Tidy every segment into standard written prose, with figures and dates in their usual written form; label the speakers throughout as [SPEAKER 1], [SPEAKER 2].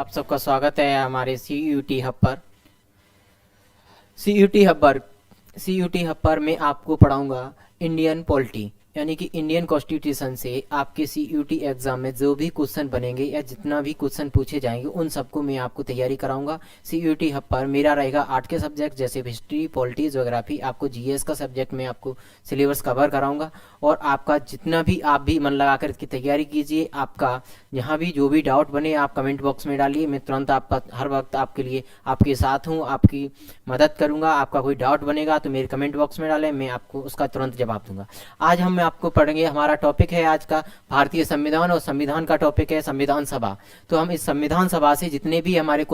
[SPEAKER 1] आप सबका स्वागत है हमारे CUT हब पर। सी यू टी हब पर मैं आपको पढ़ाऊंगा इंडियन पॉलिटी, यानी कि इंडियन कॉन्स्टिट्यूशन से आपके CUT एग्ज़ाम में जो भी क्वेश्चन बनेंगे या जितना भी क्वेश्चन पूछे जाएंगे उन सबको मैं आपको तैयारी कराऊंगा। CUT हब पर मेरा रहेगा आर्ट के सब्जेक्ट जैसे हिस्ट्री, पॉलिटी, ज्योग्राफी, आपको GS का सब्जेक्ट मैं आपको सिलेबस कवर कराऊंगा। और आपका जितना भी आप भी मन लगा कर इसकी तैयारी कीजिए। आपका यहाँ भी जो भी डाउट बने आप कमेंट बॉक्स में डालिए, मैं तुरंत आपका हर वक्त आपके लिए आपके साथ हूँ, आपकी मदद करूँगा। आपका कोई डाउट बनेगा तो मेरे कमेंट बॉक्स में डालें, मैं आपको उसका तुरंत जवाब दूंगा। आज हम आपको पढ़ेंगे, हमारा टॉपिक है आज का भारतीय संविधान, और संविधान का टॉपिक है संविधान सभा। तो हम इस संविधान सभा से जितने भी हमारे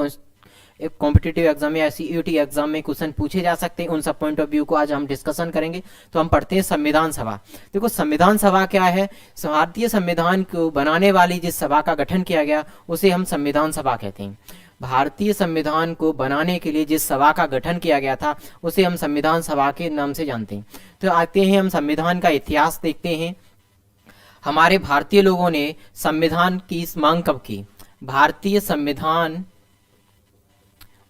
[SPEAKER 1] कॉम्पिटिटिव एग्जाम या CUT एग्जाम में क्वेश्चन पूछे जा सकते हैं उन सब पॉइंट ऑफ व्यू को आज हम डिस्कशन करेंगे। तो हम पढ़ते हैं संविधान सभा। देखो संविधान सभा क्या है। भारतीय संविधान को बनाने वाली जिस सभा का गठन किया गया उसे हम संविधान सभा कहते हैं। भारतीय संविधान को बनाने के लिए जिस सभा का गठन किया गया था उसे हम संविधान सभा के नाम से जानते हैं। तो आते हैं हम संविधान का इतिहास देखते हैं। हमारे भारतीय लोगों ने संविधान की मांग कब की। भारतीय संविधान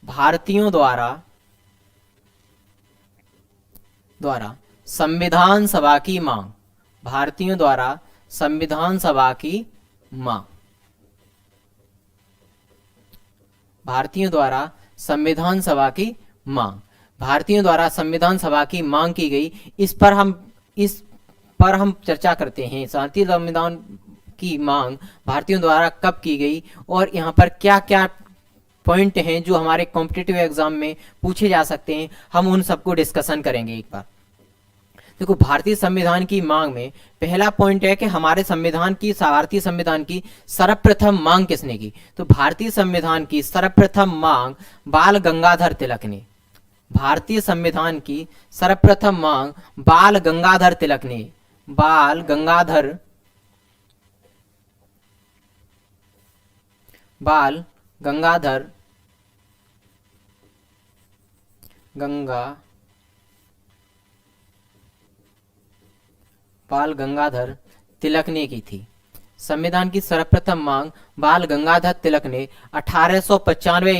[SPEAKER 1] भारतीयों द्वारा संविधान सभा की मांग, भारतीयों द्वारा संविधान सभा की मांग, भारतीयों द्वारा संविधान सभा की मांग, भारतीयों द्वारा संविधान सभा की मांग की गई। इस पर हम चर्चा करते हैं। भारतीय संविधान की मांग भारतीयों द्वारा कब की गई और यहाँ पर क्या क्या पॉइंट हैं जो हमारे कॉम्पिटिटिव एग्जाम में पूछे जा सकते हैं, हम उन सबको डिस्कशन करेंगे एक बार। देखो भारतीय संविधान की मांग में पहला पॉइंट है कि हमारे भारतीय संविधान की सर्वप्रथम मांग किसने की। तो भारतीय संविधान की सर्वप्रथम मांग बाल गंगाधर तिलक ने। भारतीय संविधान की सर्वप्रथम मांग बाल गंगाधर तिलक ने। बाल गंगाधर तिलक ने की थी। संविधान की सर्वप्रथम मांग बाल गंगाधर तिलक ने 1895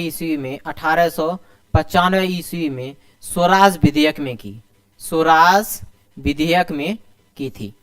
[SPEAKER 1] ईस्वी में स्वराज विधेयक में की थी।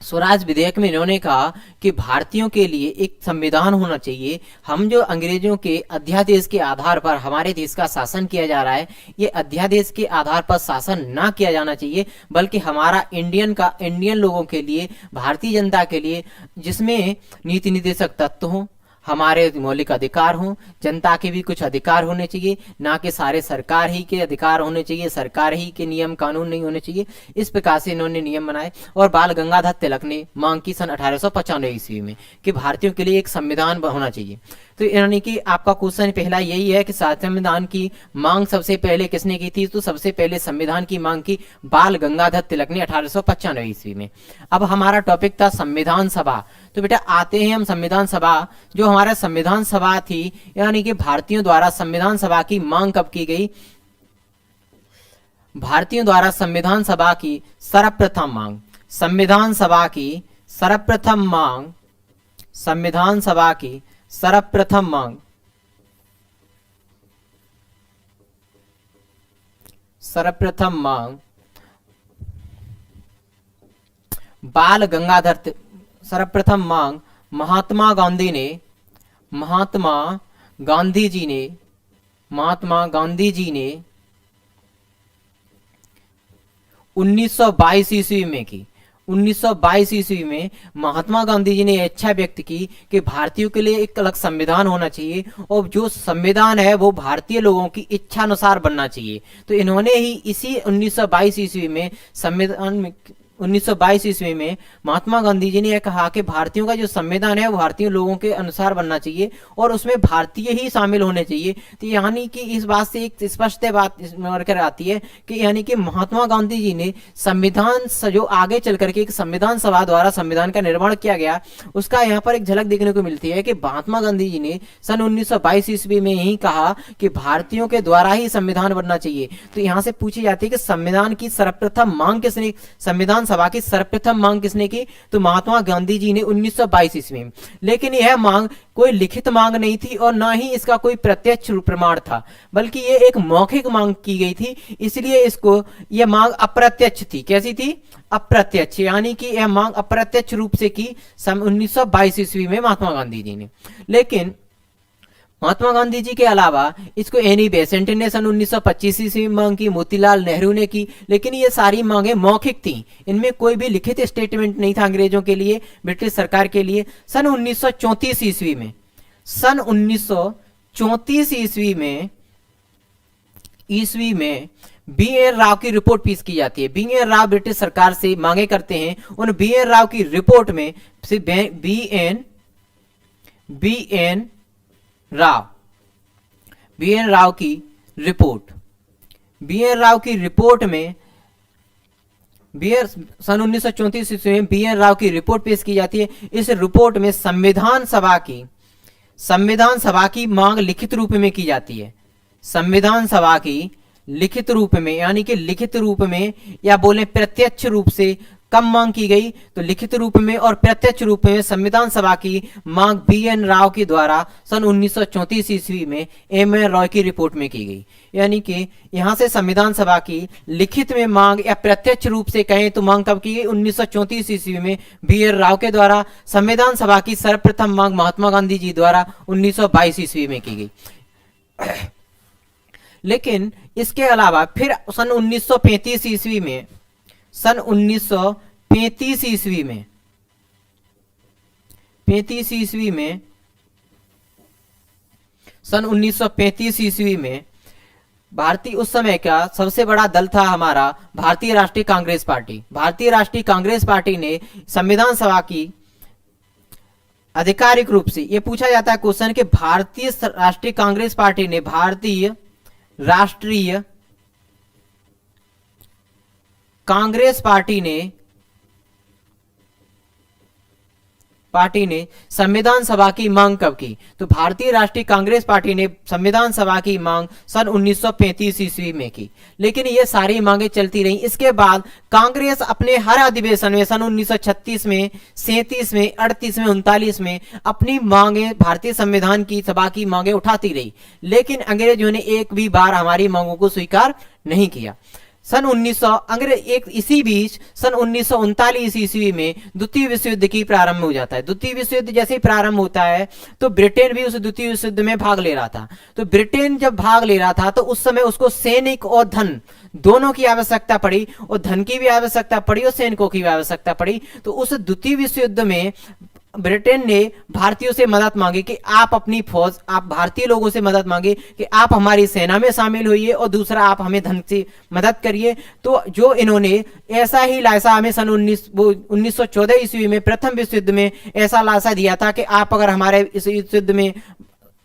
[SPEAKER 1] स्वराज विधेयक में इन्होंने कहा कि भारतीयों के लिए एक संविधान होना चाहिए। हम जो अंग्रेजों के अध्यादेश के आधार पर हमारे देश का शासन किया जा रहा है, ये अध्यादेश के आधार पर शासन ना किया जाना चाहिए, बल्कि हमारा इंडियन लोगों के लिए, भारतीय जनता के लिए, जिसमें नीति निर्देशक तत्व हों, हमारे मौलिक अधिकार हों, जनता के भी कुछ अधिकार होने चाहिए, ना कि सारे सरकार ही के अधिकार होने चाहिए, सरकार ही के नियम कानून नहीं होने चाहिए। इस प्रकार से इन्होंने नियम बनाए और बाल गंगाधर तिलक ने मांग की सन 1895 ईस्वी में कि भारतीयों के लिए एक संविधान होना चाहिए। तो यानी कि आपका क्वेश्चन पहला यही है कि संविधान की मांग सबसे पहले किसने की थी। तो सबसे पहले संविधान की मांग की बाल गंगाधर तिलक ने 1895 ईस्वी में। अब हमारा टॉपिक था संविधान सभा। तो बेटा आते हैं हम संविधान सभा। जो हमारा संविधान सभा थी, यानी कि भारतीयों द्वारा संविधान सभा की मांग कब की गई। भारतीयों द्वारा संविधान सभा की सर्वप्रथम मांग, संविधान सभा की सर्वप्रथम मांग, संविधान सभा की सर्वप्रथम मांग, सर्वप्रथम मांग बाल गंगाधर, सर्वप्रथम मांग महात्मा गांधी जी ने 1922 ईस्वी में की। 1922 ईस्वी में महात्मा गांधी जी ने इच्छा व्यक्त की कि भारतीयों के लिए एक अलग संविधान होना चाहिए और जो संविधान है वो भारतीय लोगों की इच्छा अनुसार बनना चाहिए। तो इन्होंने ही इसी 1922 ईस्वी में संविधान 1922 ईस्वी में महात्मा गांधी जी ने यह कहा कि भारतीयों का जो संविधान है वो भारतीय लोगों के अनुसार बनना चाहिए और उसमें भारतीय ही शामिल होने चाहिए। तो यानी कि इस बात से एक स्पष्ट बात कर आती है कि यानी कि महात्मा गांधी जी ने संविधान जो आगे चल करके एक संविधान सभा द्वारा संविधान का निर्माण किया गया, उसका यहाँ पर एक झलक देखने को मिलती है कि महात्मा गांधी जी ने सन 1922 ईस्वी में ही कहा कि भारतीयों के द्वारा ही संविधान बनना चाहिए। तो यहाँ से पूछी जाती है कि संविधान की सर्वप्रथम मांग किसने, संविधान संविधान सभा की सर्वप्रथम मांग किसने की? तो महात्मा गांधी जी ने 1922 ईस्वी में। लेकिन यह मांग कोई लिखित मांग नहीं थी और ना ही इसका कोई प्रत्यक्ष प्रमाण था, बल्कि ये एक मौखिक मांग की गई थी, इसलिए इसको यह मांग अप्रत्यक्ष थी। कैसी थी? अप्रत्यक्ष, यानी कि यह मांग अप्रत्यक्ष रूप से की 1922 ईस्वी में महात्मा गांधी जी ने। लेकिन महात्मा गांधी जी के अलावा इसको एनी बेसेंट ने सन 1925 ईस्वी में मांग की, मोतीलाल नेहरू ने की, लेकिन ये सारी मांगे मौखिक थी, इनमें कोई भी लिखित स्टेटमेंट नहीं था अंग्रेजों के लिए, ब्रिटिश सरकार के लिए। सन 1934 ईस्वी में, सन 1934 ईस्वी में बी एन राव की रिपोर्ट पेश की जाती है। बी एन राव ब्रिटिश सरकार से मांगे करते हैं, उन बी एन राव की रिपोर्ट में बी एन राव की रिपोर्ट में सन 1934 ईस्वी में बी एन राव की रिपोर्ट पेश की जाती है। इस रिपोर्ट में संविधान सभा की मांग लिखित रूप में की जाती है। संविधान सभा की लिखित रूप में, यानी कि लिखित रूप में या बोले प्रत्यक्ष रूप से कब मांग की गई? तो लिखित रूप में और प्रत्यक्ष रूप में संविधान सभा की मांग बी एन राव के द्वारा सन 1934 ईस्वी में एम एन रॉय की रिपोर्ट में की गई। यानी कि यहां से संविधान सभा की लिखित में मांग या प्रत्यक्ष रूप से कहें तो मांग कब की गई? 1934 ईस्वी में बी एन राव के द्वारा। संविधान सभा की सर्वप्रथम मांग महात्मा गांधी जी द्वारा 1922 ईस्वी में की गई। लेकिन इसके अलावा फिर सन 1935 ईस्वी में, सन 1935 ईस्वी में भारतीय, उस समय का सबसे बड़ा दल था हमारा भारतीय राष्ट्रीय कांग्रेस पार्टी। भारतीय राष्ट्रीय कांग्रेस पार्टी ने संविधान सभा की आधिकारिक रूप से, यह पूछा जाता है क्वेश्चन कि भारतीय राष्ट्रीय कांग्रेस पार्टी ने, भारतीय राष्ट्रीय कांग्रेस पार्टी ने संविधान सभा की मांग कब की? तो भारतीय राष्ट्रीय कांग्रेस पार्टी ने संविधान सभा की मांग सन 1935 ईस्वी में की। लेकिन ये सारी मांगे चलती रहीं। इसके बाद कांग्रेस अपने हर अधिवेशन में सन 1936 में, 37 में, 38 में, 39 में अपनी मांगे, भारतीय संविधान की सभा की मांगे उठाती रही, लेकिन अंग्रेजों ने एक भी बार हमारी मांगों को स्वीकार नहीं किया। सन 1900 इसी बीच सन 1939 ईस्वी में द्वितीय विश्व युद्ध की प्रारंभ हो जाता है। द्वितीय विश्व युद्ध जैसे ही प्रारंभ होता है तो ब्रिटेन भी उस द्वितीय विश्व युद्ध में भाग ले रहा था। तो ब्रिटेन जब भाग ले रहा था तो उस समय उसको सैनिक और धन दोनों की आवश्यकता पड़ी, और धन की भी आवश्यकता पड़ी और सैनिकों की भी आवश्यकता पड़ी। तो उस द्वितीय विश्व युद्ध में ब्रिटेन ने भारतीयों से मदद मांगी कि आप अपनी फौज, आप भारतीय लोगों से मदद मांगे कि आप हमारी सेना में शामिल होइए, और दूसरा आप हमें धन से मदद करिए। तो जो इन्होंने ऐसा ही लालसा हमें सन 1914 ईस्वी में प्रथम विश्व युद्ध में ऐसा लालसा दिया था कि आप अगर हमारे इस युद्ध में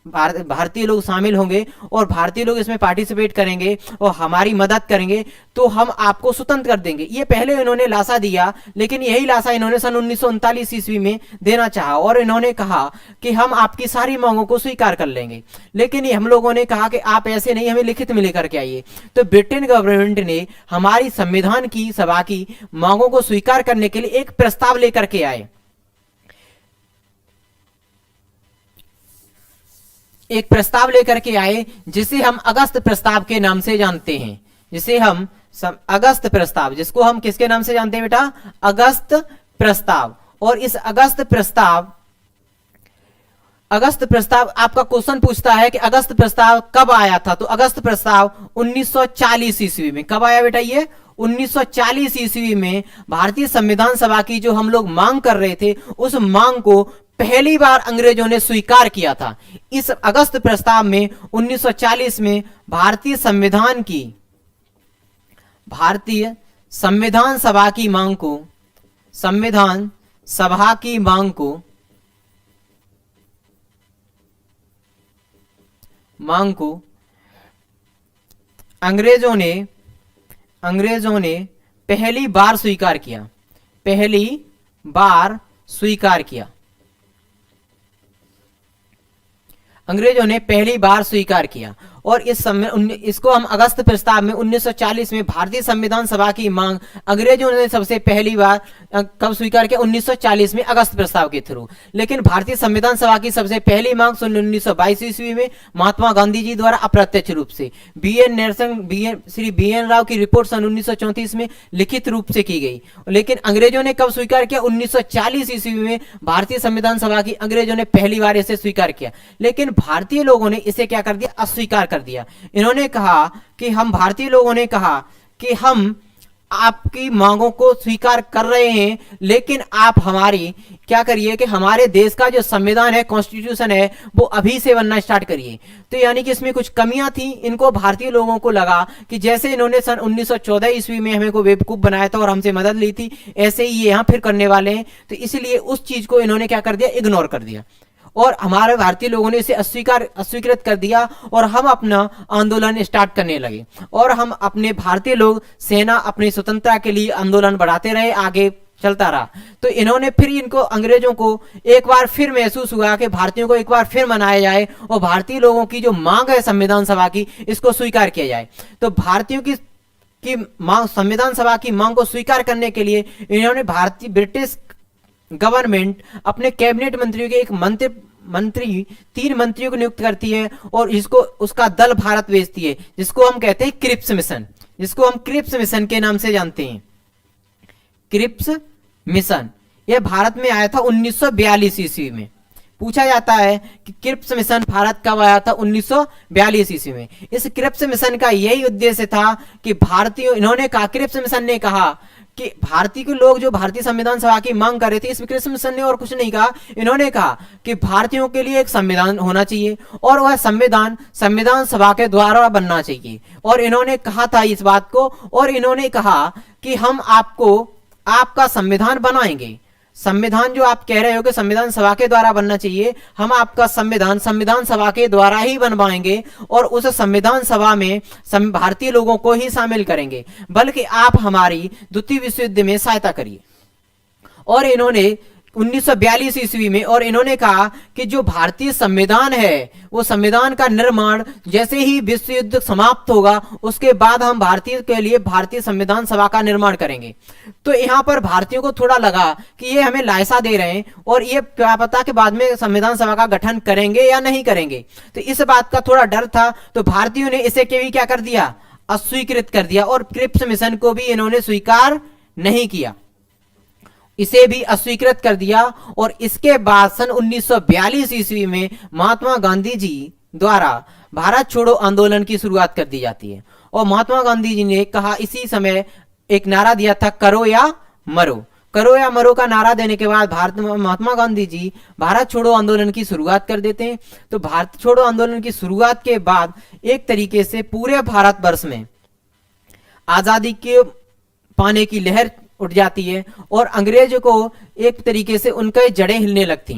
[SPEAKER 1] भारतीय लोग शामिल होंगे और भारतीय लोग इसमें पार्टिसिपेट करेंगे और हमारी मदद करेंगे तो हम आपको स्वतंत्र कर देंगे। ये पहले इन्होंने लालसा दिया, लेकिन यही लालसा इन्होंने सन 1939 ईस्वी में देना चाहा और इन्होंने कहा कि हम आपकी सारी मांगों को स्वीकार कर लेंगे। लेकिन हम लोगों ने कहा कि आप ऐसे नहीं, हमें लिखित में लेकर के आइए। तो ब्रिटेन गवर्नमेंट ने हमारी संविधान की सभा की मांगों को स्वीकार करने के लिए एक प्रस्ताव लेकर के आए। एक प्रस्ताव लेकर के आए जिसे हम अगस्त प्रस्ताव के नाम से जानते हैं, जिसे हम अगस्त प्रस्ताव, जिसको हम किसके नाम से जानते हैं बेटा? अगस्त प्रस्ताव। और इस अगस्त प्रस्ताव आपका क्वेश्चन पूछता है कि अगस्त प्रस्ताव कब आया था? तो अगस्त प्रस्ताव 1940 ईस्वी में। कब आया बेटा? ये 1940 ईस्वी में भारतीय संविधान सभा की जो हम लोग मांग कर रहे थे उस मांग को पहली बार अंग्रेजों ने स्वीकार किया था। इस अगस्त प्रस्ताव में 1940 में भारतीय संविधान सभा की मांग को अंग्रेजों ने पहली बार स्वीकार किया। अंग्रेजों ने पहली बार स्वीकार किया और इसको हम अगस्त प्रस्ताव में 1940 में भारतीय संविधान सभा की मांग अंग्रेजों ने सबसे पहली बार कब स्वीकार किया? 1940 में अगस्त प्रस्ताव के थ्रू। लेकिन भारतीय संविधान सभा की सबसे पहली मांग 1922 ईस्वी में महात्मा गांधी जी द्वारा अप्रत्यक्ष रूप से श्री बी एन राव की रिपोर्ट सन 1934 में लिखित रूप से की गई। लेकिन अंग्रेजों ने कब स्वीकार किया? 1940 ईस्वी में भारतीय संविधान सभा की अंग्रेजों ने पहली बार इसे स्वीकार किया। लेकिन भारतीय लोगों ने इसे क्या कर दिया? अस्वीकार कर दिया। इन्होंने कहा कि हम भारतीय लोगों ने कहा कि हम आपकी मांगों को स्वीकार कर रहे हैं, लेकिन आप हमारी क्या करिए कि हमारे देश का जो संविधान है, कॉन्स्टिट्यूशन है, वो अभी से बनना स्टार्ट करिए। तो यानी कि इसमें कुछ कमियां थी। इनको भारतीय लोगों को लगा कि जैसे इन्होंने सन 1914 ईस्वी में हमें को बेवकूफ बनाया था और हमसे मदद ली थी, ऐसे ही ये यहाँ फिर करने वाले हैं। तो इसलिए उस चीज को इन्होंने क्या कर दिया? इग्नोर कर दिया। और हमारे भारतीय लोगों ने इसे अस्वीकृत कर दिया और हम अपना आंदोलन स्टार्ट करने लगे। और हम अपने भारतीय लोग सेना अपनी स्वतंत्रता के लिए आंदोलन बढ़ाते रहे, आगे चलता रहा। तो इन्होंने फिर इनको अंग्रेजों को एक बार फिर महसूस हुआ कि भारतीयों को एक बार फिर मनाया जाए और भारतीय लोगों की जो मांग है संविधान सभा की, इसको स्वीकार किया जाए। तो भारतीयों की मांग, संविधान सभा की मांग को स्वीकार करने के लिए इन्होंने ब्रिटिश गवर्नमेंट अपने कैबिनेट मंत्रियों के तीन मंत्रियों को नियुक्त करती है और इसको उसका दल भारत भेजती है, जिसको हम कहते हैं क्रिप्स मिशन, जिसको हम क्रिप्स मिशन के नाम से जानते हैं। क्रिप्स मिशन यह भारत में आया था 1942 ईस्वी में। पूछा जाता है कि क्रिप्स मिशन भारत कब आया था? 1942 ईस्वी में। इस क्रिप्स मिशन का यही उद्देश्य था कि इन्होंने कहा, क्रिप्स मिशन ने कहा कि भारतीय के लोग जो भारतीय संविधान सभा की मांग कर रहे थे, इस क्रिप्स मिशन ने और कुछ नहीं कहा। इन्होंने कहा कि भारतीयों के लिए एक संविधान होना चाहिए और वह संविधान सभा के द्वारा बनना चाहिए। और इन्होंने कहा था इस बात को, और इन्होंने कहा कि हम आपका संविधान बनाएंगे। संविधान जो आप कह रहे हो कि संविधान सभा के द्वारा बनना चाहिए, हम आपका संविधान सभा के द्वारा ही बनवाएंगे और उस संविधान सभा में भारतीय लोगों को ही शामिल करेंगे, बल्कि आप हमारी द्वितीय विश्व युद्ध में सहायता करिए। और इन्होंने 1942 ईस्वी में, और इन्होंने कहा कि जो भारतीय संविधान है, वो संविधान का निर्माण जैसे ही विश्व युद्ध समाप्त होगा, उसके बाद हम भारतीय के लिए भारतीय संविधान सभा का निर्माण करेंगे। तो यहाँ पर भारतीयों को थोड़ा लगा कि ये हमें लायसा दे रहे हैं और ये क्या पता कि बाद में संविधान सभा का गठन करेंगे या नहीं करेंगे। तो इस बात का थोड़ा डर था। तो भारतीयों ने इसे भी क्या कर दिया? अस्वीकृत कर दिया। और क्रिप्स मिशन को भी इन्होंने स्वीकार नहीं किया, इसे भी अस्वीकृत कर दिया। और इसके बाद सन 1942 ईस्वी में महात्मा गांधी जी द्वारा भारत छोड़ो आंदोलन की शुरुआत कर दी जाती है। और महात्मा गांधी जी ने कहा, इसी समय एक नारा दिया था, करो या मरो। करो या मरो का नारा देने के बाद महात्मा गांधी जी भारत छोड़ो आंदोलन की शुरुआत कर देते हैं। तो भारत छोड़ो आंदोलन की शुरुआत के बाद एक तरीके से पूरे भारतवर्ष में आजादी के पाने की लहर उठ जाती है और अंग्रेजों को एक तरीके से उनकी जड़ें हिलने लगती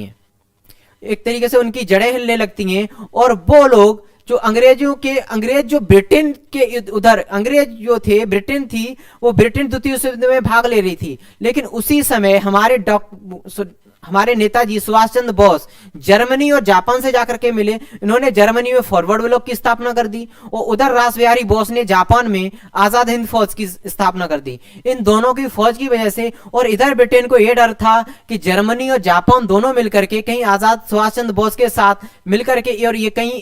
[SPEAKER 1] हैं, और वो लोग जो अंग्रेज जो ब्रिटेन के उधर, अंग्रेज जो थे, ब्रिटेन थी, वो ब्रिटेन द्वितीय विश्व युद्ध में भाग ले रही थी। लेकिन उसी समय हमारे नेताजी सुभाष चंद्र बोस जर्मनी और जापान से जाकर के मिले। इन्होंने जर्मनी में फॉरवर्ड ब्लॉक की स्थापना कर दी और उधर रास बिहारी बोस ने जापान में आजाद हिंद फौज की स्थापना कर दी। इन दोनों की फौज की वजह से, और इधर ब्रिटेन को यह डर था कि जर्मनी और जापान दोनों मिलकर के कहीं आजाद सुभाष चंद्र बोस के साथ मिलकर के और ये कहीं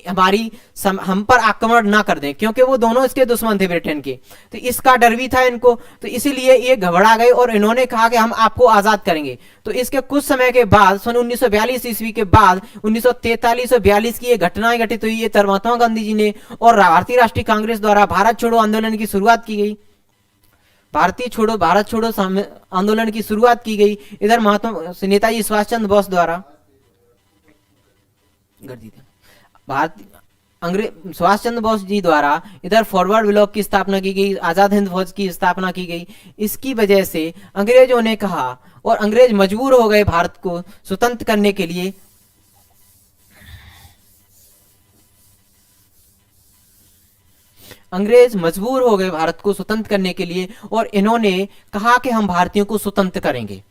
[SPEAKER 1] हम पर आक्रमण ना कर दें, क्योंकि वो दोनों इसके दुश्मन थे ब्रिटेन के। तो इसका डर भी था इनको। तो इसीलिए ये घबरा गए और इन्होंने कहा कि हम आपको आजाद करेंगे। तो इसके कुछ समय के बाद सन 1942 ईस्वी के बाद 1943 और 42 की ये घटनाएं घटित हुई। ये महात्मा गांधी जी ने और भारतीय राष्ट्रीय कांग्रेस द्वारा भारत छोड़ो आंदोलन की शुरुआत की गई। भारत छोड़ो आंदोलन की शुरुआत की गई इधर नेताजी सुभाष चंद्र बोस द्वारा सुभाष चंद्र बोस जी द्वारा इधर फॉरवर्ड ब्लॉक की स्थापना की गई, आजाद हिंद फौज की स्थापना की गई। इसकी वजह से अंग्रेजों ने कहा और अंग्रेज मजबूर हो गए भारत को स्वतंत्र करने के लिए। अंग्रेज मजबूर हो गए भारत को स्वतंत्र करने के लिए और इन्होंने कहा कि हम भारतीयों को स्वतंत्र करेंगे,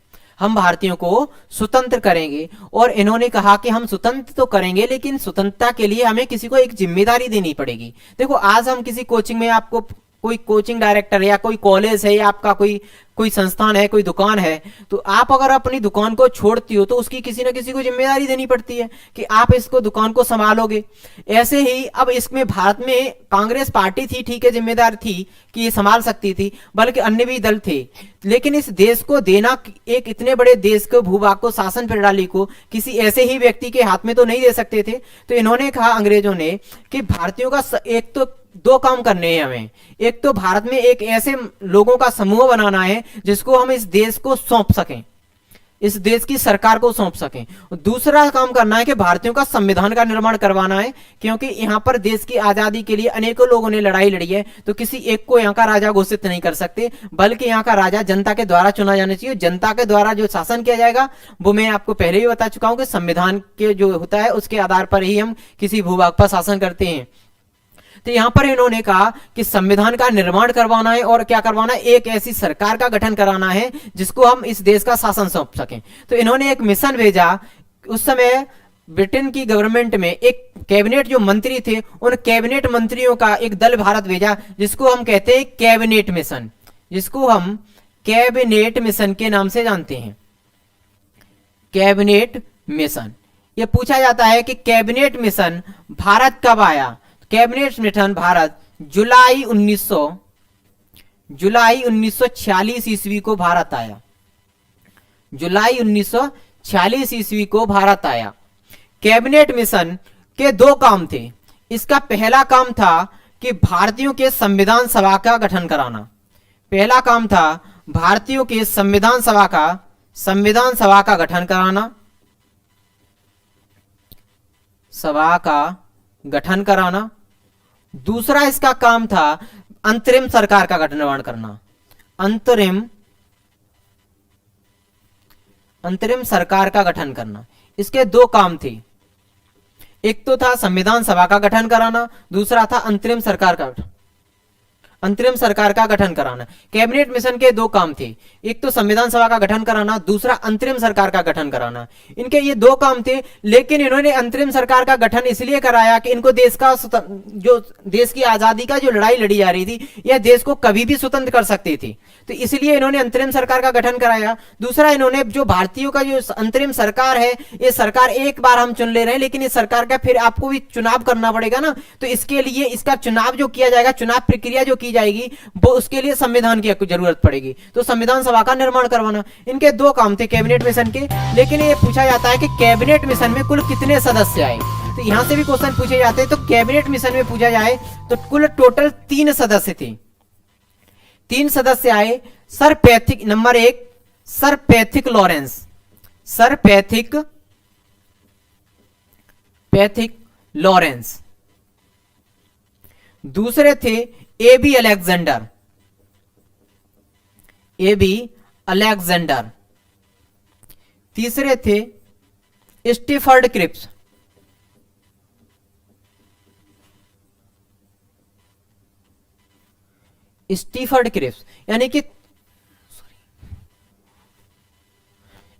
[SPEAKER 1] हम भारतीयों को स्वतंत्र करेंगे। और इन्होंने कहा कि हम स्वतंत्र तो करेंगे लेकिन स्वतंत्रता के लिए हमें किसी को एक जिम्मेदारी देनी पड़ेगी। देखो आज हम किसी कोचिंग में आपको कोई कोचिंग डायरेक्टर या कोई कॉलेज है या आपका कोई कोई संस्थान है, कोई दुकान है, तो आप अगर अपनी दुकान को छोड़ती हो तो उसकी किसी ना किसी को जिम्मेदारी देनी पड़ती है कि आप इसको दुकान को संभालोगे। ऐसे ही अब इसमें भारत में कांग्रेस पार्टी थी, ठीक है, जिम्मेदार थी कि ये संभाल सकती थी, बल्कि अन्य भी दल थे, लेकिन इस देश को देना, एक इतने बड़े देश को, भूभाग को, शासन प्रणाली को किसी ऐसे ही व्यक्ति के हाथ में तो नहीं दे सकते थे। तो इन्होंने कहा, अंग्रेजों ने, कि भारतीयों का एक तो दो काम करने हैं हमें। एक तो भारत में एक ऐसे लोगों का समूह बनाना है जिसको हम इस देश को सौंप सकें, इस देश की सरकार को सौंप सकें। दूसरा काम करना है कि भारतीयों का संविधान का निर्माण करवाना है, क्योंकि यहां पर देश की आजादी के लिए अनेकों लोगों ने लड़ाई लड़ी है, तो किसी एक को यहां का राजा घोषित नहीं कर सकते, बल्कि यहां का राजा जनता के द्वारा चुना जाना चाहिए। जनता के द्वारा जो शासन किया जाएगा वो मैं आपको पहले ही बता चुका हूं कि संविधान के जो होता है उसके आधार पर ही हम किसी भूभाग पर शासन करते हैं। तो यहां पर इन्होंने कहा कि संविधान का निर्माण करवाना है और क्या करवाना है, एक ऐसी सरकार का गठन कराना है जिसको हम इस देश का शासन सौंप सकें। तो इन्होंने एक मिशन भेजा। उस समय ब्रिटेन की गवर्नमेंट में एक कैबिनेट जो मंत्री थे, उन कैबिनेट मंत्रियों का एक दल भारत भेजा, जिसको हम कहते हैं कैबिनेट मिशन, जिसको हम कैबिनेट मिशन के नाम से जानते हैं, कैबिनेट मिशन। यह पूछा जाता है कि कैबिनेट मिशन भारत कब आया। कैबिनेट मिशन भारत जुलाई 1946 ईस्वी को भारत आया, जुलाई 1946 ईस्वी को भारत आया। कैबिनेट मिशन के दो काम थे। इसका पहला काम था कि भारतीयों के संविधान सभा का गठन कराना। पहला काम था भारतीयों के संविधान सभा का गठन कराना, सभा का गठन कराना। दूसरा इसका काम था अंतरिम सरकार का निर्माण करना, अंतरिम सरकार का गठन करना। इसके दो काम थे, एक तो था संविधान सभा का गठन कराना, दूसरा था अंतरिम सरकार का गठन कराना। कैबिनेट मिशन के दो काम थे, एक तो संविधान सभा का गठन कराना, दूसरा अंतरिम सरकार का गठन कराना। इनके ये दो काम थे, लेकिन इन्होंने अंतरिम सरकार का गठन इसलिए कराया कि इनको देश का जो देश की आजादी का जो लड़ाई लड़ी जा रही थी, यह देश को कभी भी स्वतंत्र कर सकती थी, तो इसलिए इन्होंने अंतरिम सरकार का गठन कराया। दूसरा, इन्होंने जो भारतीयों का जो अंतरिम सरकार है, ये सरकार एक बार हम चुन ले रहे हैं, लेकिन इस सरकार का फिर आपको भी चुनाव करना पड़ेगा ना, तो इसके लिए इसका चुनाव जो किया जाएगा, चुनाव प्रक्रिया जो की जाएगी, वो उसके लिए संविधान की जरूरत पड़ेगी, तो संविधान सभा का निर्माण करवाना। इनके दो काम थे कैबिनेट मिशन के। लेकिन ये पूछा जाता है कि कैबिनेट मिशन में कुल कितने सदस्य आए, तो यहां से भी क्वेश्चन पूछे जाते हैं। तो कैबिनेट मिशन में पूछा जाए तो कुल टोटल 3 सदस्य थे, 3 सदस्य आए। Sir Pethick, number 1 sir Pethick Lawrence, sir Pethick Lawrence. दूसरे थे एबी अलेक्जेंडर। तीसरे थे स्टीफर्ड क्रिप्स। यानी कि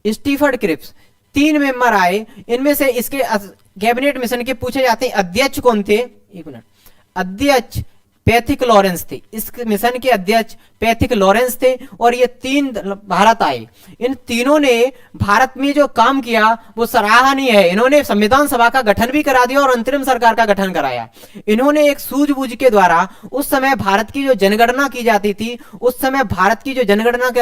[SPEAKER 1] स्टीफर्ड क्रिप्स 3 मेंबर आए। इनमें से इसके कैबिनेट मिशन के पूछे जाते हैं अध्यक्ष कौन थे, एक मिनट, अध्यक्ष पैथिक लॉरेंस थे। इस मिशन के अध्यक्ष पैथिक लॉरेंस थे और ये 3 भारत आए। इन तीनों ने भारत में जो काम किया वो सराहनीय है। इन्होंने संविधान सभा का गठन भी करा दिया और अंतरिम सरकार का गठन कराया। इन्होंने एक सूझबूझ के द्वारा, उस समय भारत की जो जनगणना की जाती थी, उस समय भारत की जो जनगणना के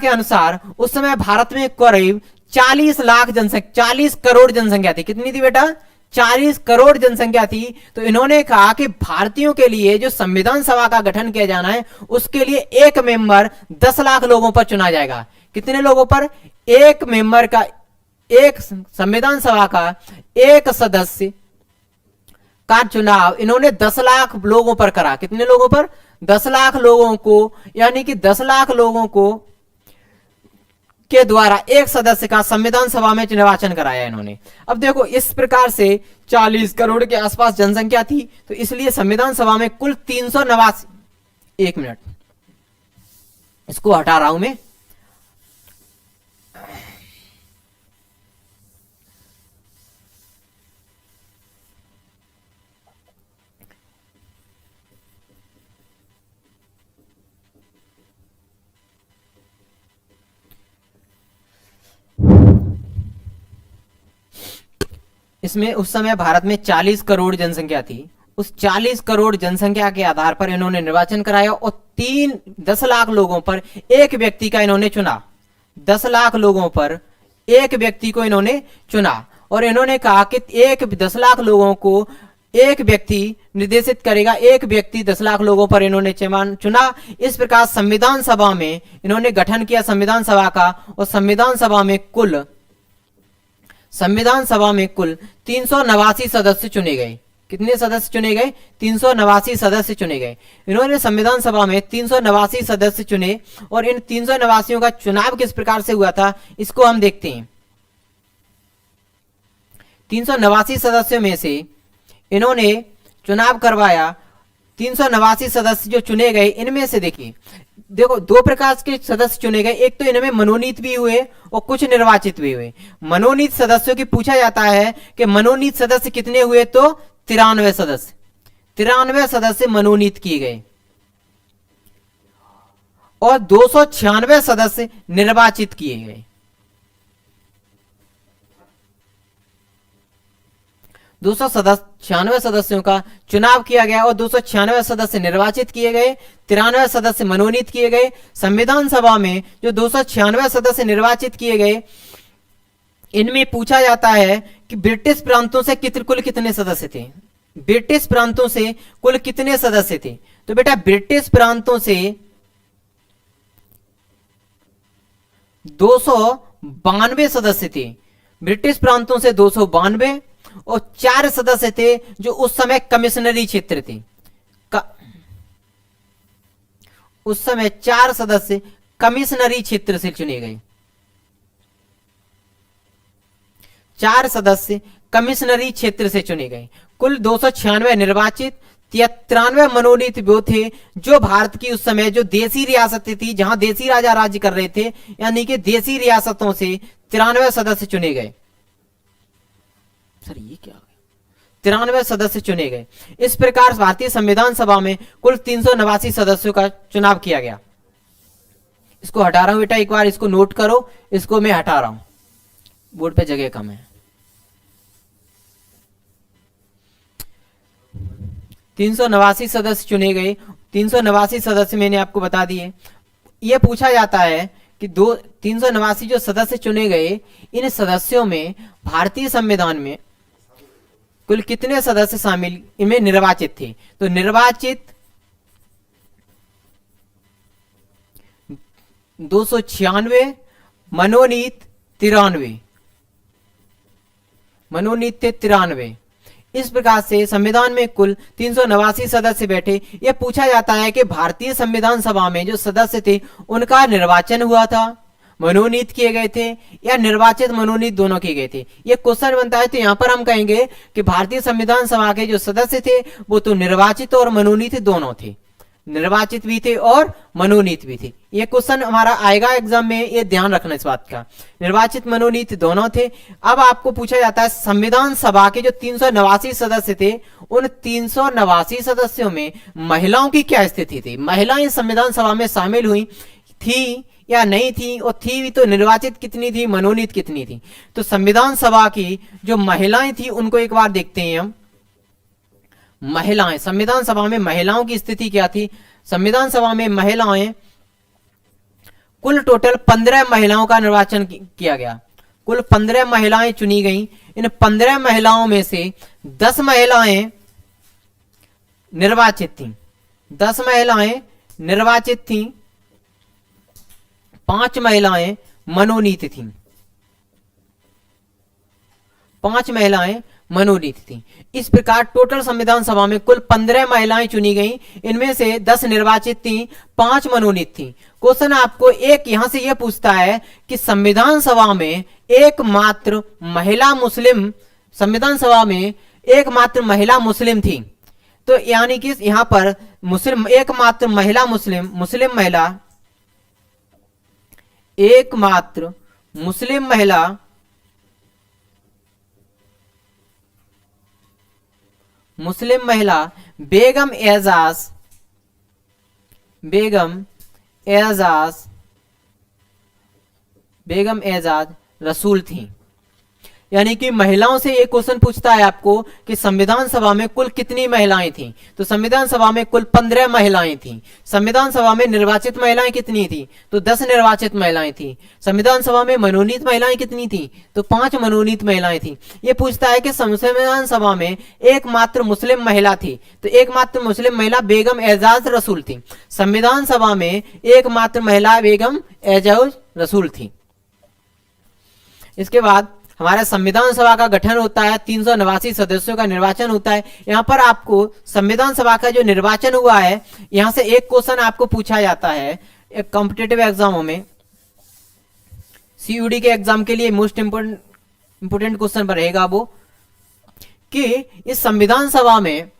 [SPEAKER 1] अनुसार उस समय भारत में करीब 40 लाख जनसंख्या, 40 करोड़ जनसंख्या थी। कितनी थी बेटा? 40 करोड़ जनसंख्या थी। तो इन्होंने कहा कि भारतीयों के लिए जो संविधान सभा का गठन किया जाना है, उसके लिए एक मेंबर 10 लाख लोगों पर चुना जाएगा। कितने लोगों पर? एक मेंबर का, एक संविधान सभा का एक सदस्य का चुनाव इन्होंने 10 लाख लोगों पर करा। कितने लोगों पर? 10 लाख लोगों को, यानी कि 10 लाख लोगों को के द्वारा एक सदस्य का संविधान सभा में निर्वाचन कराया इन्होंने। अब देखो, इस प्रकार से 40 करोड़ के आसपास जनसंख्या थी, तो इसलिए संविधान सभा में कुल 389, एक मिनट इसको हटा रहा हूं मैं, इसमें उस समय भारत में 40 करोड़ जनसंख्या थी। उस 40 करोड़ जनसंख्या के आधार पर इन्होंने निर्वाचन कराया और 10 लाख लोगों पर एक व्यक्ति का इन्होंने चुना। 10 लाख लोगों पर एक व्यक्ति को इन्होंने चुना और इन्होंने कहा कि 10 लाख लोगों को एक व्यक्ति निर्देशित करेगा। एक व्यक्ति 10 लाख लोगों पर इन्होंने चुना। इस प्रकार संविधान सभा में इन्होंने गठन किया संविधान सभा का, और संविधान सभा में कुल 389 सदस्य चुने गए। कितने सदस्य चुने गए? 389 सदस्य चुने गए। इन्होंने संविधान सभा में 389 सदस्य चुने और इन 389 का चुनाव किस प्रकार से हुआ था इसको हम देखते हैं। 389 सदस्यों में से इन्होंने चुनाव करवाया। 389 सदस्य जो चुने गए, इनमें से देखो 2 प्रकार के सदस्य चुने गए। एक तो इनमें मनोनीत भी हुए और कुछ निर्वाचित भी हुए। मनोनीत सदस्यों की पूछा जाता है कि मनोनीत सदस्य कितने हुए, तो 93 सदस्य मनोनीत किए गए और 296 सदस्य निर्वाचित किए गए। 296 सदस्यों का चुनाव किया गया और 296 सदस्य निर्वाचित किए गए, 93 सदस्य मनोनीत किए गए। संविधान सभा में जो 296 सदस्य निर्वाचित किए गए, इनमें पूछा जाता है कि ब्रिटिश प्रांतों से कुल कितने सदस्य थे। ब्रिटिश प्रांतों से कुल कितने सदस्य थे? तो बेटा ब्रिटिश प्रांतों से 292 सदस्य थे। ब्रिटिश प्रांतों से 292 और 4 सदस्य थे जो उस समय कमिश्नरी क्षेत्र थे। उस समय 4 सदस्य कमिश्नरी क्षेत्र से चुने गए। 4 सदस्य कमिश्नरी क्षेत्र से चुने गए। कुल 296 निर्वाचित, 93 मनोनीत वो थे जो भारत की उस समय जो देसी रियासतें थी, जहां देसी राजा राज्य कर रहे थे, यानी कि देसी रियासतों से 93 सदस्य चुने गए। सर ये क्या हो गया? 93 सदस्य चुने गए। इस प्रकार भारतीय संविधान सभा में कुल 389 सदस्यों का चुनाव किया गया। इसको हटा रहा हूं बेटा, एक बार इसको नोट करो। इसको मैं हटा रहा हूं, बोर्ड पे जगह कम है। 389 सदस्य चुने गए। 389 सदस्य मैंने आपको बता दिए। यह पूछा जाता है कि 389 जो सदस्य चुने गए, इन सदस्यों में भारतीय संविधान में कुल कितने सदस्य शामिल इनमें निर्वाचित थे? तो निर्वाचित 296, मनोनीत 93, मनोनीत थे 93। इस प्रकार से संविधान में कुल 389 सदस्य बैठे। यह पूछा जाता है कि भारतीय संविधान सभा में जो सदस्य थे उनका निर्वाचन हुआ था, मनोनीत किए गए थे, या निर्वाचित मनोनीत दोनों किए गए थे। यह क्वेश्चन बनता है। तो यहां पर हम कहेंगे कि भारतीय संविधान सभा के जो सदस्य थे वो तो निर्वाचित और मनोनीत दोनों थे, निर्वाचित भी थे और मनोनीत भी थे। यह क्वेश्चन हमारा आएगा एग्जाम में, ये ध्यान रखना इस बात का। निर्वाचित मनोनीत दोनों थे। अब आपको पूछा जाता है संविधान सभा के जो 389 सदस्य थे, उन 389 सदस्यों में महिलाओं की क्या स्थिति थी? महिलाएं संविधान सभा में शामिल हुई थी या नहीं थी? और थी भी तो निर्वाचित कितनी थी, मनोनीत कितनी थी? तो संविधान सभा की जो महिलाएं थी उनको एक बार देखते हैं हम। महिलाएं, संविधान सभा में महिलाओं की स्थिति क्या थी? संविधान सभा में महिलाएं कुल टोटल 15 महिलाओं का निर्वाचन किया गया। कुल 15 महिलाएं चुनी गईं। इन 15 महिलाओं में से 10 महिलाएं निर्वाचित थीं। 10 महिलाएं निर्वाचित थीं, 5 महिलाएं मनोनीत थीं। 5 महिलाएं मनोनीत थी। इस प्रकार टोटल संविधान सभा में कुल 15 महिलाएं चुनी गईं। इनमें से 10 निर्वाचित थीं, 5 मनोनीत थीं। क्वेश्चन आपको एक यहां से यह पूछता है कि संविधान सभा में एकमात्र महिला मुस्लिम, संविधान सभा में एकमात्र महिला मुस्लिम थी। तो यानी कि यहां पर मुस्लिम एकमात्र महिला मुस्लिम महिला, एकमात्र मुस्लिम महिला बेगम एजाज रसूल थी। यानी कि महिलाओं से एक क्वेश्चन पूछता है आपको कि संविधान सभा में कुल कितनी महिलाएं थीं, तो संविधान सभा में कुल 15 महिलाएं थीं। संविधान सभा में निर्वाचित महिलाएं कितनी थी, तो 10 निर्वाचित महिलाएं थीं। संविधान सभा में मनोनीत महिलाएं कितनी थी, तो 5 मनोनीत महिलाएं थी। ये पूछता है कि संविधान सभा में एकमात्र मुस्लिम महिला थी, तो एकमात्र मुस्लिम महिला बेगम एजाज रसूल थी। संविधान सभा में एकमात्र महिला बेगम एजाज रसूल थी। इसके बाद हमारा संविधान सभा का गठन होता है, 389 सदस्यों का निर्वाचन होता है। यहाँ पर आपको संविधान सभा का जो निर्वाचन हुआ है, यहाँ से एक क्वेश्चन आपको पूछा जाता है एक कॉम्पिटिटिव एग्जामों में, सीयूडी के एग्जाम के लिए मोस्ट इंपोर्टेंट क्वेश्चन रहेगा वो, कि इस संविधान सभा में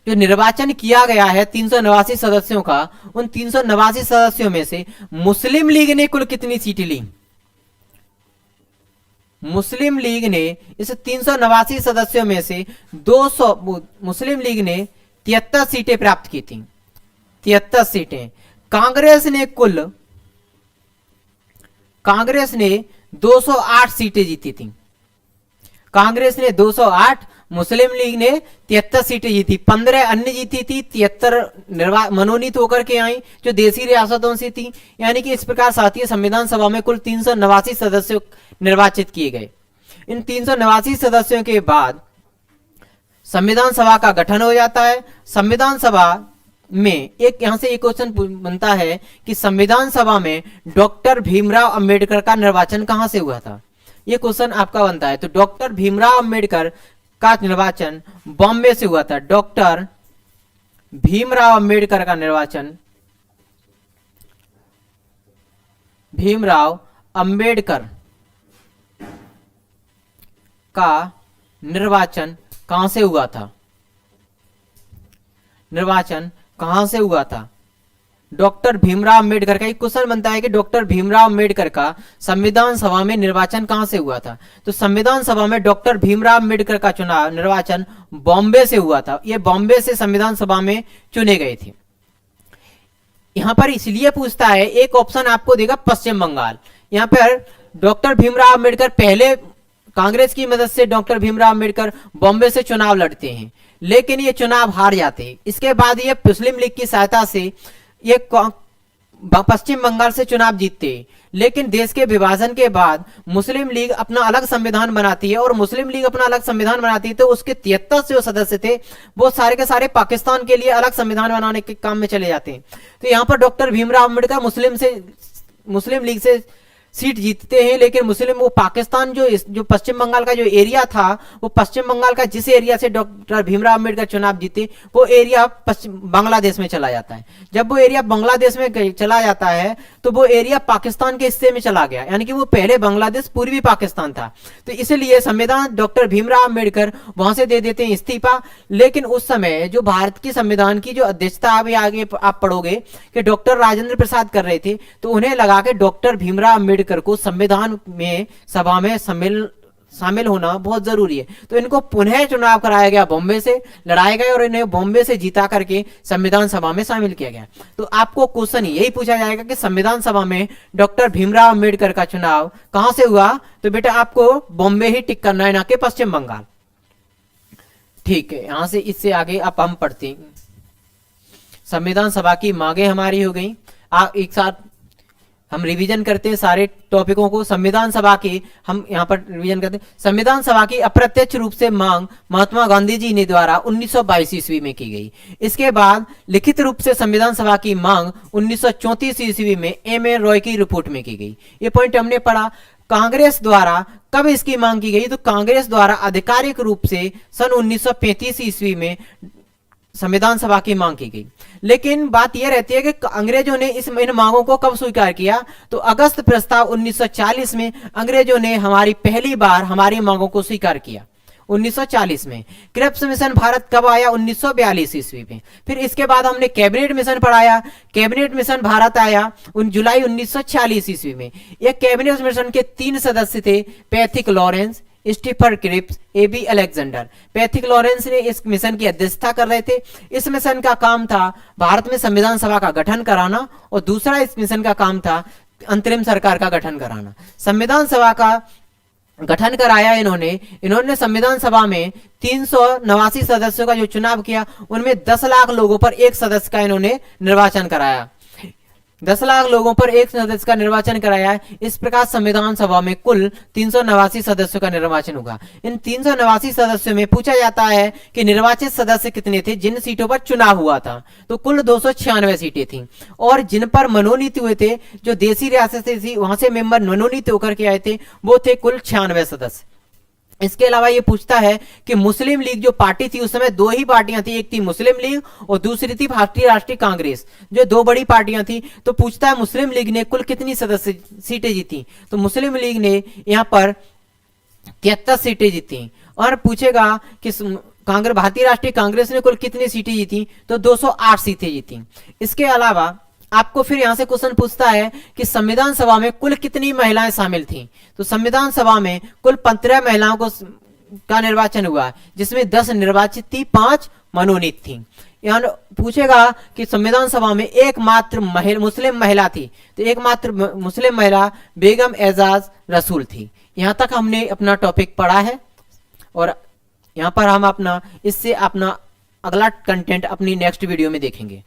[SPEAKER 1] जो निर्वाचन किया गया है 389 सदस्यों का, उन 389 सदस्यों में से मुस्लिम लीग ने कुल कितनी सीटें ली। मुस्लिम लीग ने इस 389 सदस्यों में से 200 मुस्लिम लीग ने 73 सीटें प्राप्त की थी, 73 सीटें। कांग्रेस ने 208 सीटें जीती थी। कांग्रेस ने 208, मुस्लिम लीग ने 73 सीटें जीती, 15 अन्य जीती थी, 73 मनोनीत होकर के आई जो देसी रियासतों से थी। यानी कि इस प्रकार साथी संविधान सभा में कुल 389 सदस्य निर्वाचित किए गए। इन 389 सदस्यों के बाद संविधान सभा का गठन हो जाता है। संविधान सभा में एक यहां से एक क्वेश्चन बनता है कि संविधान सभा में डॉक्टर भीमराव अंबेडकर का निर्वाचन कहां से हुआ था। ये क्वेश्चन आपका बनता है। तो डॉक्टर भीमराव अंबेडकर का निर्वाचन बॉम्बे से हुआ था। डॉक्टर भीमराव अंबेडकर का निर्वाचन, भीमराव अंबेडकर का निर्वाचन कहां से हुआ था, निर्वाचन कहां से हुआ था। डॉक्टर भीमराव अंबेडकर का एक क्वेश्चन बनता है कि डॉक्टर भीमराव अंबेडकर का संविधान सभा में निर्वाचन कहां से हुआ था। तो संविधान सभा में डॉक्टर भीमराव अंबेडकर का चुनाव निर्वाचन बॉम्बे से हुआ था। ये बॉम्बे से संविधान सभा में चुने गए थे। यहां पर इसलिए पूछता है, एक ऑप्शन आपको देगा पश्चिम बंगाल। यहां पर डॉक्टर भीमराव अंबेडकर पहले कांग्रेस की मदद से डॉक्टर भीमराव अंबेडकर बॉम्बे से चुनाव लड़ते हैं, लेकिन ये चुनाव हार जाते हैं। इसके बाद ये मुस्लिम लीग की सहायता से ये पश्चिम बंगाल से चुनाव जीतते हैं। लेकिन देश के विभाजन के बाद मुस्लिम लीग अपना अलग संविधान बनाती है, और मुस्लिम लीग अपना अलग संविधान बनाती है तो उसके 73 जो सदस्य थे वो सारे के सारे पाकिस्तान के लिए अलग संविधान बनाने के काम में चले जाते हैं। तो यहाँ पर डॉक्टर भीमराव अम्बेडकर मुस्लिम लीग से सीट जीतते हैं, लेकिन वो पाकिस्तान जो पश्चिम बंगाल का जो एरिया था, वो पश्चिम बंगाल का जिस एरिया से डॉक्टर भीमराव अंबेडकर चुनाव जीते वो एरिया पश्चिम बांग्लादेश में चला जाता है। जब वो एरिया बांग्लादेश में चला जाता है तो वो एरिया पाकिस्तान के हिस्से में चला गया, यानी कि वो पहले बांग्लादेश पूर्वी पाकिस्तान था। तो इसलिए संविधान डॉक्टर भीमराव अंबेडकर वहां से दे देते हैं इस्तीफा। लेकिन उस समय जो भारत की संविधान की जो अध्यक्षता अभी आगे आप पढ़ोगे कि डॉक्टर राजेंद्र प्रसाद कर रहे थे, तो उन्हें लगा के डॉक्टर भीमराव अंबेडकर को संविधान में सभा में शामिल होना बहुत जरूरी है। तो इनको पुनः चुनाव कराया गया, बॉम्बे से लड़ाए गए और इन्हें बॉम्बे से जीता करके संविधान सभा में शामिल किया गया। तो आपको क्वेश्चन यही पूछा जाएगा कि संविधान सभा में डॉक्टर भीमराव अंबेडकर का चुनाव कहां से हुआ, तो बेटा आपको बॉम्बे ही टिक करना है, ना कि पश्चिम बंगाल। ठीक है, यहां से इससे आगे अब हम पढ़ते हैं। संविधान सभा की मांगे हमारी हो गई। एक साथ हम रिवीजन करते हैं सारे टॉपिकों को। संविधान सभा की हम यहाँ पर रिवीजन करते हैं। संविधान सभा की अप्रत्यक्ष रूप से मांग महात्मा गांधी जी ने द्वारा 1922 ईस्वी में की गई। इसके बाद लिखित रूप से संविधान सभा की मांग 1934 ईस्वी में M.A. रॉय की रिपोर्ट में की गई। ये पॉइंट हमने पढ़ा। कांग्रेस द्वारा कब इसकी मांग की गई, तो कांग्रेस द्वारा आधिकारिक रूप से सन 1935 ईस्वी में संविधान सभा की मांग की गई। लेकिन बात यह रहती है कि अंग्रेजों ने इन मांगों को कब स्वीकार किया, तो अगस्त प्रस्ताव 1940 में अंग्रेजों ने पहली बार हमारी मांगों को स्वीकार किया। 1940 में क्रिप्स मिशन भारत कब आया, 1942 ईस्वी में। फिर इसके बाद हमने कैबिनेट मिशन पढ़ाया। कैबिनेट मिशन भारत आया जुलाई 1946 ईस्वी में। यह कैबिनेट मिशन के 3 सदस्य थे, Pethick Lawrence, Stephen Cripps, A.B. Alexander. Pethick Lawrence ने इस मिशन की अध्यक्षता कर रहे थे। इस मिशन का काम था भारत में संविधान सभा का गठन कराना, और दूसरा इस मिशन का काम था अंतरिम सरकार का गठन कराना। संविधान सभा का गठन कराया इन्होंने संविधान सभा में 389 सदस्यों का जो चुनाव किया, उनमें 10 लाख लोगों पर एक सदस्य का इन्होंने निर्वाचन कराया। 10 लाख लोगों पर एक सदस्य का निर्वाचन कराया है। इस प्रकार संविधान सभा में कुल 389 सदस्यों का निर्वाचन होगा। इन 389 सदस्यों में पूछा जाता है कि निर्वाचित सदस्य कितने थे जिन सीटों पर चुनाव हुआ था, तो कुल 296 सीटें थी। और जिन पर मनोनीत हुए थे, जो देसी रियासत थी वहां से मेंबर मनोनीत होकर के आए थे, वो थे कुल 96 सदस्य। इसके अलावा ये पूछता है कि मुस्लिम लीग जो पार्टी थी, उस समय दो ही पार्टियां थी, एक थी मुस्लिम लीग और दूसरी थी भारतीय राष्ट्रीय कांग्रेस, जो दो बड़ी पार्टियां थी। तो पूछता है मुस्लिम लीग ने कुल कितनी सदस्य सीटें जीती, तो मुस्लिम लीग ने यहां पर 73 सीटें जीती। और पूछेगा कि भारतीय राष्ट्रीय कांग्रेस ने कुल कितनी सीटें जीती, तो 208 सीटें जीती। इसके अलावा आपको फिर यहां से क्वेश्चन पूछता है कि संविधान सभा में कुल कितनी महिलाएं शामिल थीं, तो संविधान सभा में कुल 15 महिलाओं का निर्वाचन हुआ, जिसमें 10 निर्वाचित थी, 5 मनोनीत थी। यहाँ पूछेगा कि संविधान सभा में एकमात्र मुस्लिम महिला थी, तो एकमात्र मुस्लिम महिला बेगम एजाज रसूल थी। यहाँ तक हमने अपना टॉपिक पढ़ा है और यहाँ पर हम इससे अपना अगला कंटेंट अपनी नेक्स्ट वीडियो में देखेंगे।